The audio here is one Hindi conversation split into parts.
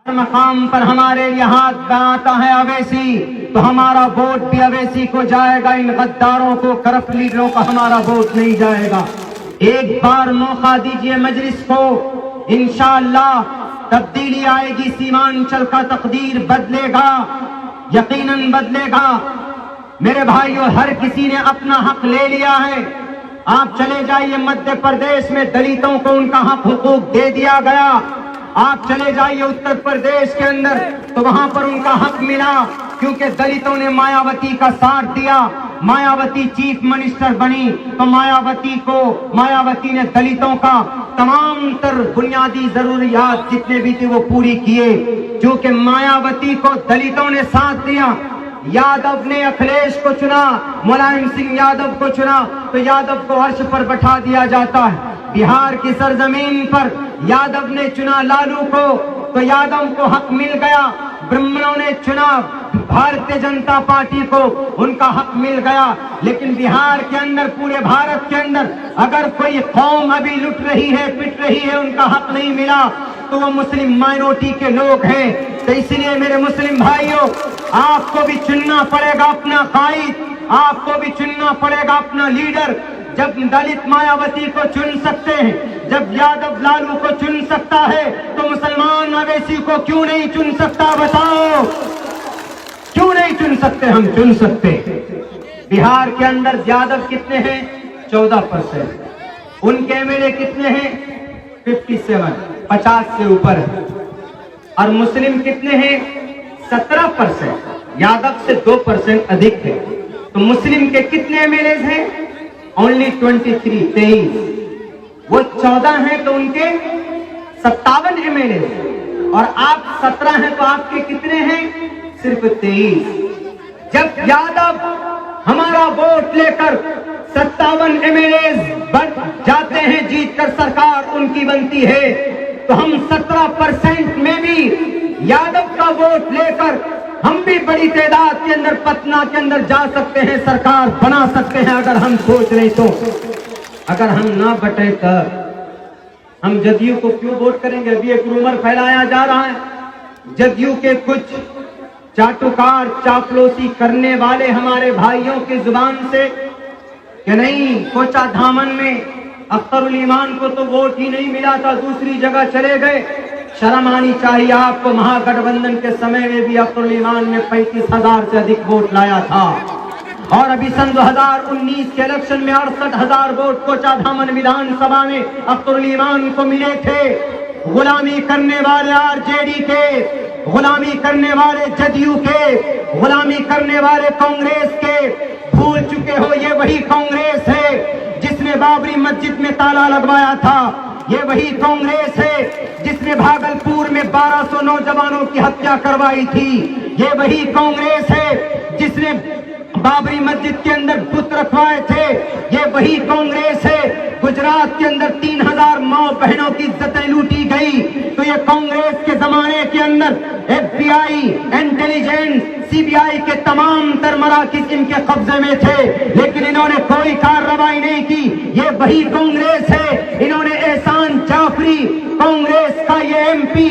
मकाम पर हमारे लिए हाथ बनाता है अवैसी, तो हमारा वोट भी अवैसी को जाएगा। इन गद्दारों को, करप्ट लीडरों को हमारा वोट नहीं जाएगा। एक बार मौका दीजिए मजलिस को, इंशाअल्लाह तब्दीली आएगी। सीमांचल का तकदीर बदलेगा, यकीनन बदलेगा। मेरे भाइयों, हर किसी ने अपना हक ले लिया है। आप चले जाइए मध्य प्रदेश में, दलितों को उनका हक हुकूक दे दिया गया। आप चले जाइए उत्तर प्रदेश के अंदर, तो वहां पर उनका हक मिला, क्योंकि दलितों ने मायावती का साथ दिया। मायावती चीफ मिनिस्टर बनी, तो मायावती ने दलितों का तमाम तर बुनियादी जरूरियात जितने भी थे वो पूरी किए। क्योंकि मायावती को दलितों ने साथ दिया। यादव ने अखिलेश को चुना, मुलायम सिंह यादव को चुना, तो यादव को अर्श पर बैठा दिया जाता है। बिहार की सरजमीन पर यादव ने चुना लालू को, तो यादव को हक मिल गया। ब्राह्मणों ने चुना भारतीय जनता पार्टी को, उनका हक मिल गया। लेकिन बिहार के अंदर, पूरे भारत के अंदर अगर कोई कौम अभी लुट रही है, पिट रही है, उनका हक नहीं मिला, तो वो मुस्लिम माइनॉरिटी के लोग हैं। तो इसलिए मेरे मुस्लिम भाइयों, आपको भी चुनना पड़ेगा अपना कायद, आपको भी चुनना पड़ेगा अपना लीडर। जब दलित मायावती को चुन सकते हैं, जब यादव लालू को चुन सकता है, तो मुसलमान अवैसी को क्यों नहीं चुन सकता? बताओ, क्यों नहीं चुन सकते? हम चुन सकते। बिहार के अंदर यादव कितने हैं? 14%। उनके एमएलए कितने हैं? 57, 50 से ऊपर है। और मुस्लिम कितने हैं? 17%। यादव से 2% अधिक है। तो मुस्लिम के कितने एमएलए हैं? ओनली 23। वो 14 हैं, तो उनके 57 एमएलए, और आप 17 हैं, तो आपके कितने हैं? सिर्फ 23। जब यादव हमारा वोट लेकर 57 एमएलए बन जाते हैं, जीतकर सरकार उनकी बनती है, तो हम 17% में भी यादव का वोट लेकर हम भी बड़ी तादाद के अंदर पटना के अंदर जा सकते हैं, सरकार बना सकते हैं, अगर हम सोच रहे तो। अगर हम ना बटे तो हम जदयू को क्यों वोट करेंगे? अभी एक रूमर फैलाया जा रहा है, जदयू के कुछ चाटुकार, चापलूसी करने वाले हमारे भाइयों की जुबान से, कि नहीं, कोचा धामन में अख्तरुल ईमान को तो वोट ही नहीं मिला था, दूसरी जगह चले गए। शर्म आनी चाहिए आपको। महागठबंधन के समय में भी अख्तरुल ईमान ने 35,000 से अधिक वोट लाया था, और अभी सन 2019 के इलेक्शन में 68,000 वोट कोचा धामन विधानसभा में अख्तरुल ईमान को मिले थे। गुलामी करने वाले आरजेडी के, गुलामी करने वाले जदयू के, गुलामी करने वाले कांग्रेस के भूल चुके हो। ये वही कांग्रेस है जिसने बाबरी मस्जिद में ताला लगवाया था। ये वही कांग्रेस है जिसने भागलपुर में 1200 नौजवानों की हत्या करवाई थी। ये वही कांग्रेस है जिसने बाबरी मस्जिद के अंदर बुत रखवाए थे। ये वही कांग्रेस है गुजरात के अंदर 3000 माँ बहनों की इज्जतें लूटी गई। तो ये कांग्रेस के जमाने के अंदर FBI, इंटेलिजेंस, CBI के तमाम तर मराकज़ इनके कब्जे में थे, लेकिन इन्होंने कोई कार्रवाई नहीं की। ये वही कांग्रेस है, इन्होंने एहसान जाफरी, कांग्रेस का ये MP,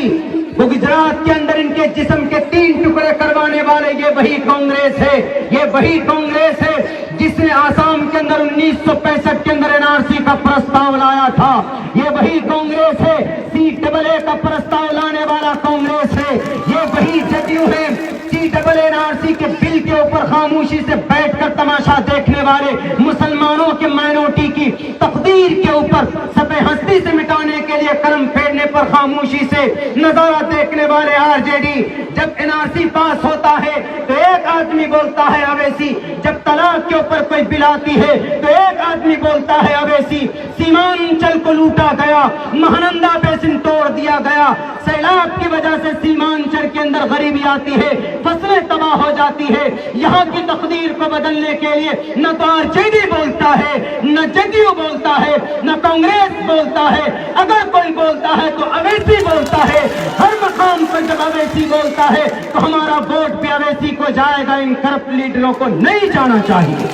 गुजरात के अंदर इनके जिस्म के 3 टुकड़े करवाने वाले, ये वही कांग्रेस है। ये वही कांग्रेस है जिसने आसाम के अंदर 1965 के अंदर NRC का प्रस्ताव लाया था। ये वही कांग्रेस है, CAA का प्रस्ताव लाने वाला कांग्रेस है। ये वही जदयू है, CAA NRC के बिल के ऊपर खामोशी से बैठकर तमाशा देखने वाले, मुसलमानों के माइनॉरिटी की तकदीर के ऊपर सफ़ेद हस्ती से मिटाने के लिए कलम फेरने पर खामोशी से नजारा देखने वाले आरजेडी। जब NRC पास होता है तो एक आदमी बोलता है अवैसी, जब तलाक के ऊपर कोई बिल आती है तो एक आदमी बोलता है अवैसी। सीमांचल को लूटा गया, महानंदा बेसिन तोड़ दिया गया, सैलाब की वजह से सीमांचल के अंदर गरीबी आती है, फसलें तबाह हो जाती है। यहाँ की तकदीर को बदलने के लिए न तो आरजेडी बोलता है, न जदयू बोलता है, न कांग्रेस बोलता है। अगर कोई बोलता है तो अवैसी बोलता है। हर मकाम पर जब अवैसी बोलता है तो हमारा वोट भी अवैसी को जाएगा, इन करप्ट लीडरों को नहीं जाना चाहिए।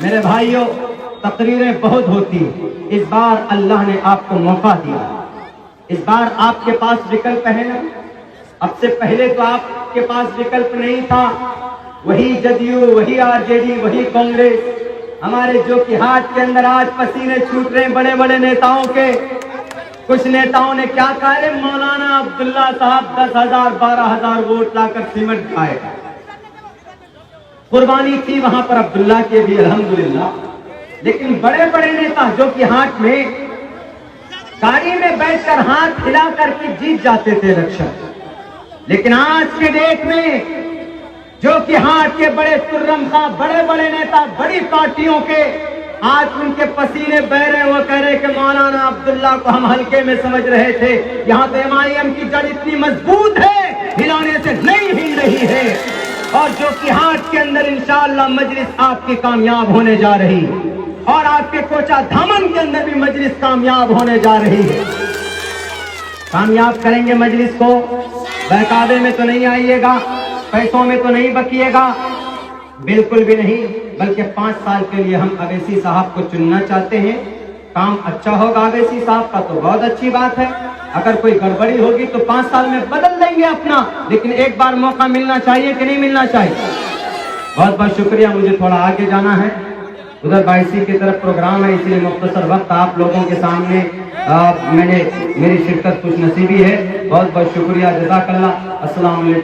मेरे भाइयों, तकरीरें बहुत होती, इस बार अल्लाह ने आपको मौका दिया, इस बार आपके पास विकल्प है ना। अब से पहले तो आपके पास विकल्प नहीं था, वही जदयू, वही आरजेडी, वही कांग्रेस। हमारे जो कि हाथ के अंदर आज पसीने छूट रहे हैं बड़े बड़े नेताओं के। कुछ नेताओं ने क्या कहा है, मौलाना अब्दुल्ला साहब 10,000 12,000 वोट लाकर सीमेंट खाएगा। कुर्बानी थी वहां पर अब्दुल्ला के भी अल्हम्दुलिल्लाह। लेकिन बड़े बड़े नेता जो कि हाथ में गाड़ी में बैठकर हाथ हिला करके जीत जाते थे इलेक्शन, लेकिन आज के डेट में जो कि हाथ के बड़े तुर्रम खा बड़े बड़े नेता बड़ी पार्टियों के आज उनके पसीने बह रहे, वो कह रहे कि मौलाना अब्दुल्ला को हम हल्के में समझ रहे थे, यहाँ तो MIM की जड़ इतनी मजबूत है हिलाने से नहीं हिल रही है। और जो कि हाथ के अंदर इंशाअल्लाह मजलिस आपकी कामयाब होने जा रही है, और आपके कोचा धामन के अंदर भी मजलिस कामयाब होने जा रही है। कामयाब करेंगे मजलिस को, बहकावे में तो नहीं आइएगा, पैसों में तो नहीं बकिएगा, बिल्कुल भी नहीं, बल्कि 5 साल के लिए हम अवैसी साहब को चुनना चाहते हैं। काम अच्छा होगा अवैसी साहब का तो बहुत अच्छी बात है, अगर कोई गड़बड़ी होगी तो 5 साल में बदल देंगे अपना, लेकिन एक बार मौका मिलना चाहिए कि नहीं मिलना चाहिए। बहुत बहुत शुक्रिया, मुझे थोड़ा आगे जाना है, उधर 22 की तरफ प्रोग्राम है, इसलिए मुख्तसर वक्त आप लोगों के सामने मेरी शिरकत खुश नसीबी है। बहुत बहुत शुक्रिया, जज़ाकल्लाह। अस्सलाम वालेकुम।